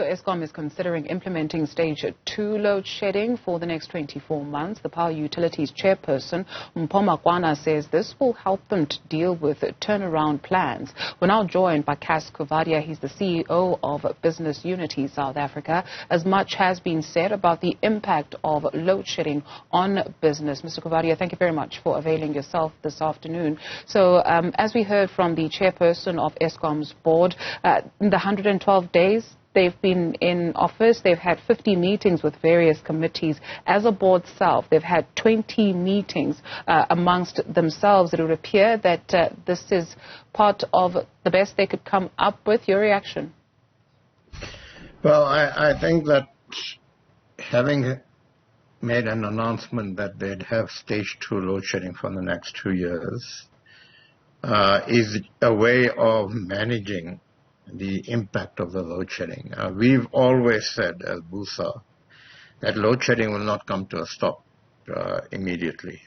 So Eskom is considering implementing stage 2 load shedding for the next 24 months. The power utilities chairperson, Mpho Makwana, says this will help them to deal with turnaround plans. We're now joined by Cas Coovadia. He's the CEO of Business Unity South Africa. As much has been said about the impact of load shedding on business. Mr. Coovadia, thank you very much for availing yourself this afternoon. So as we heard from the chairperson of Eskom's board, in the 112 days they've been in office, they've had 50 meetings with various committees. As a board self, they've had 20 meetings amongst themselves. It would appear that this is part of the best they could come up with. Your reaction? Well, I think that having made an announcement that they'd have stage 2 load shedding for the next 2 years is a way of managing the impact of the load shedding. We've always said as Busa that load shedding will not come to a stop immediately.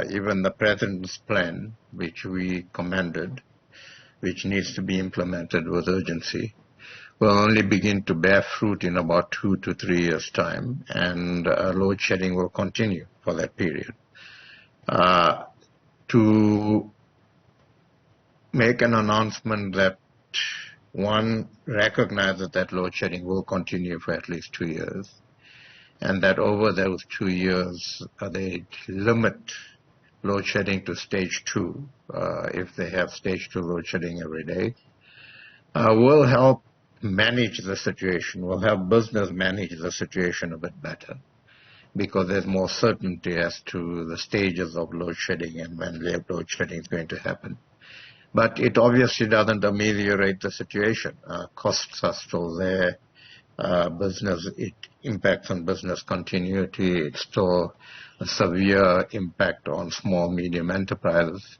Even the president's plan, which we commended, which needs to be implemented with urgency, will only begin to bear fruit in about 2 to 3 years' time, and load shedding will continue for that period. To make an announcement that one recognizes that load shedding will continue for at least 2 years, and that over those 2 years they limit load shedding to stage 2, if they have stage 2 load shedding every day, will help manage the situation, will help business manage the situation a bit better, because there's more certainty as to the stages of load shedding and when load shedding is going to happen. But it obviously doesn't ameliorate the situation. Costs are still there. It impacts on business continuity. It's still a severe impact on small, medium enterprises.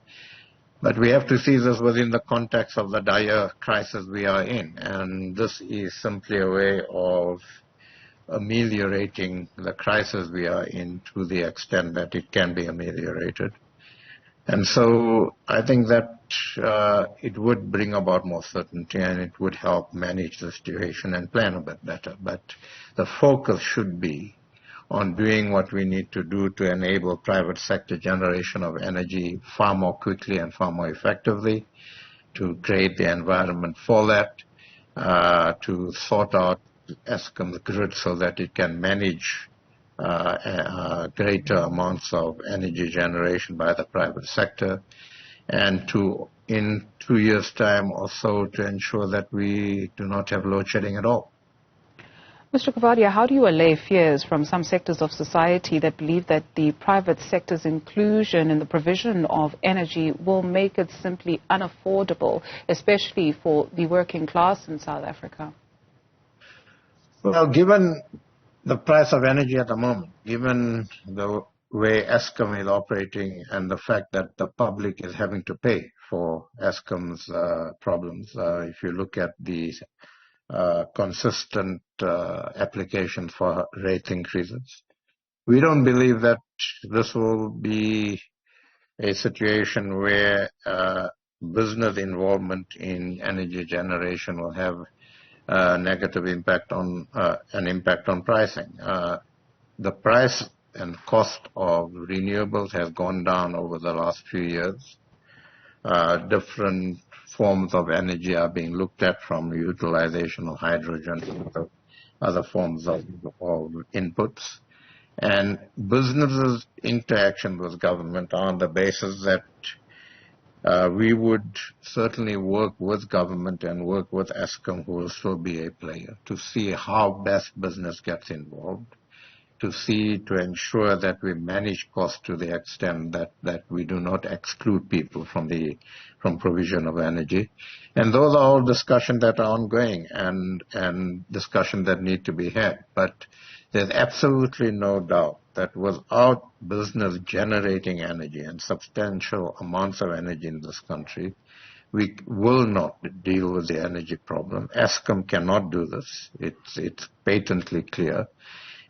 But we have to see this within the context of the dire crisis we are in. And this is simply a way of ameliorating the crisis we are in to the extent that it can be ameliorated. And so I think that it would bring about more certainty, and it would help manage the situation and plan a bit better. But the focus should be on doing what we need to do to enable private sector generation of energy far more quickly and far more effectively, to create the environment for that, to sort out Eskom's grid so that it can manage greater amounts of energy generation by the private sector, and to, in 2 years' time or so, to ensure that we do not have load shedding at all. Mr. Coovadia, how do you allay fears from some sectors of society that believe that the private sector's inclusion in the provision of energy will make it simply unaffordable, especially for the working class in South Africa? Well, given the price of energy at the moment, given the way Eskom is operating and the fact that the public is having to pay for Eskom's problems, if you look at the consistent applications for rate increases, we don't believe that this will be a situation where business involvement in energy generation will have negative impact on an impact on pricing. The price and cost of renewables has gone down over the last few years. Different forms of energy are being looked at, from utilization of hydrogen to other forms of inputs. And businesses' interaction with government are on the basis that we would certainly work with government and work with Eskom, who will still be a player, to see how best business gets involved, to ensure that we manage costs to the extent that we do not exclude people from provision of energy. And those are all discussions that are ongoing and discussions that need to be had. But there's absolutely no doubt that without business generating energy and substantial amounts of energy in this country, we will not deal with the energy problem. Eskom cannot do this. It's patently clear.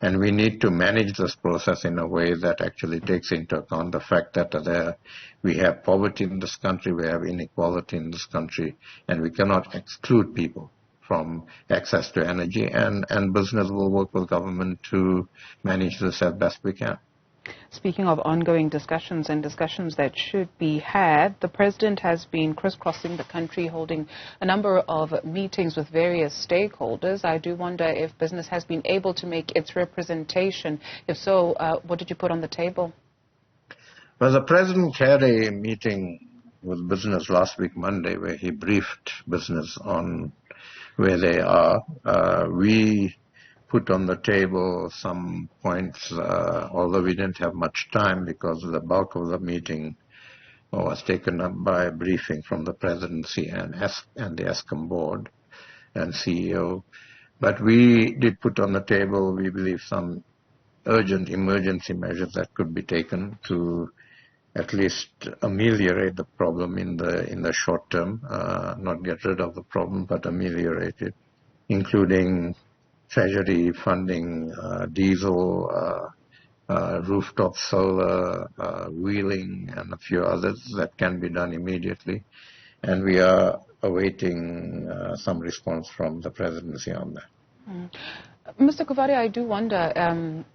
And we need to manage this process in a way that actually takes into account the fact that we have poverty in this country, we have inequality in this country, and we cannot exclude people from access to energy, and business will work with government to manage this as best we can. Speaking of ongoing discussions and discussions that should be had, the President has been crisscrossing the country holding a number of meetings with various stakeholders. I do wonder if business has been able to make its representation. If so, what did you put on the table? Well, the President had a meeting with business last week, Monday, where he briefed business on where they are. We put on the table some points, although we didn't have much time because the bulk of the meeting was taken up by a briefing from the presidency and the Eskom board and CEO. But we did put on the table, we believe, some urgent emergency measures that could be taken to at least ameliorate the problem in the short term, not get rid of the problem, but ameliorate it, including treasury funding, diesel, rooftop solar, wheeling, and a few others that can be done immediately. And we are awaiting some response from the presidency on that. Mr. Coovadia, I do wonder,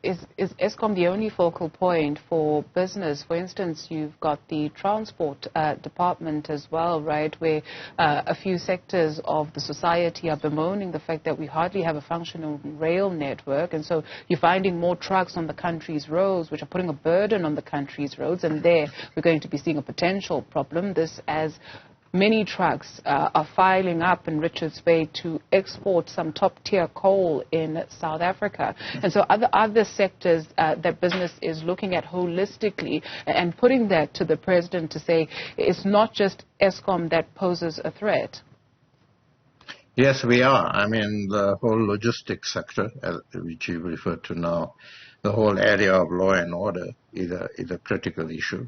is Eskom the only focal point for business? For instance, you've got the transport department as well, right, where a few sectors of the society are bemoaning the fact that we hardly have a functional rail network, and so you're finding more trucks on the country's roads, which are putting a burden on the country's roads, and there we're going to be seeing a potential problem. This as many trucks are filing up in Richards Bay to export some top-tier coal in South Africa. And so other sectors that business is looking at holistically and putting that to the President to say it's not just Eskom that poses a threat. Yes, we are. I mean, the whole logistics sector, which you refer to now, the whole area of law and order is a critical issue,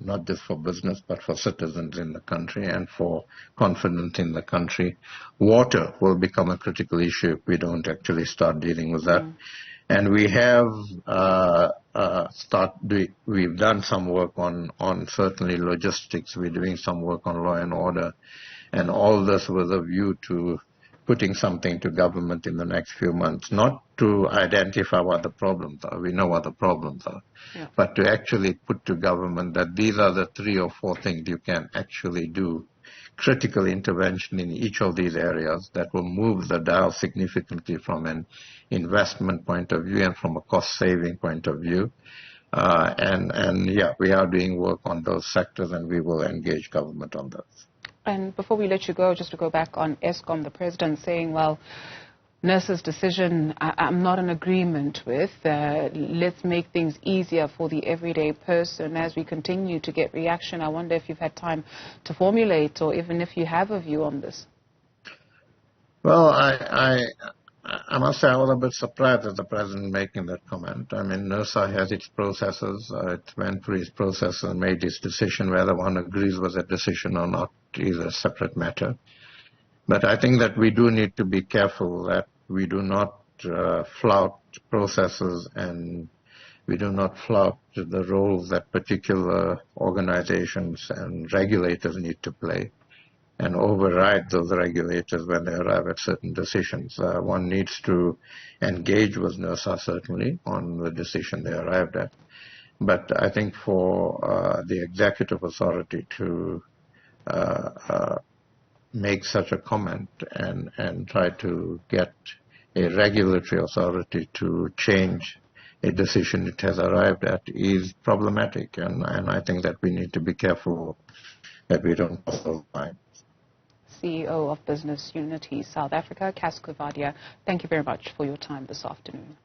not just for business, but for citizens in the country and for confidence in the country. Water will become a critical issue if we don't actually start dealing with that. And we have we've done some work on certainly logistics. We're doing some work on law and order, and all this with a view to putting something to government in the next few months, not to identify what the problems are. We know what the problems are. Yeah. But to actually put to government that these are the 3 or 4 things you can actually do. Critical intervention in each of these areas that will move the dial significantly from an investment point of view and from a cost-saving point of view. And yeah, we are doing work on those sectors, and we will engage government on those. And before we let you go, just to go back on Eskom, the President saying, well, NERSA's decision I'm not in agreement with. Let's make things easier for the everyday person. As we continue to get reaction, I wonder if you've had time to formulate or even if you have a view on this. Well, I must say I was a bit surprised at the President making that comment. I mean, NERSA has its processes. It went through its process and made its decision. Whether one agrees with that decision or not is a separate matter. But I think that we do need to be careful that we do not flout processes and we do not flout the roles that particular organizations and regulators need to play and override those regulators when they arrive at certain decisions. One needs to engage with NERSA, certainly, on the decision they arrived at. But I think for the executive authority to make such a comment and try to get a regulatory authority to change a decision it has arrived at is problematic. And I think that we need to be careful that we don't cross those lines. CEO of Business Unity South Africa, Cas Coovadia, thank you very much for your time this afternoon.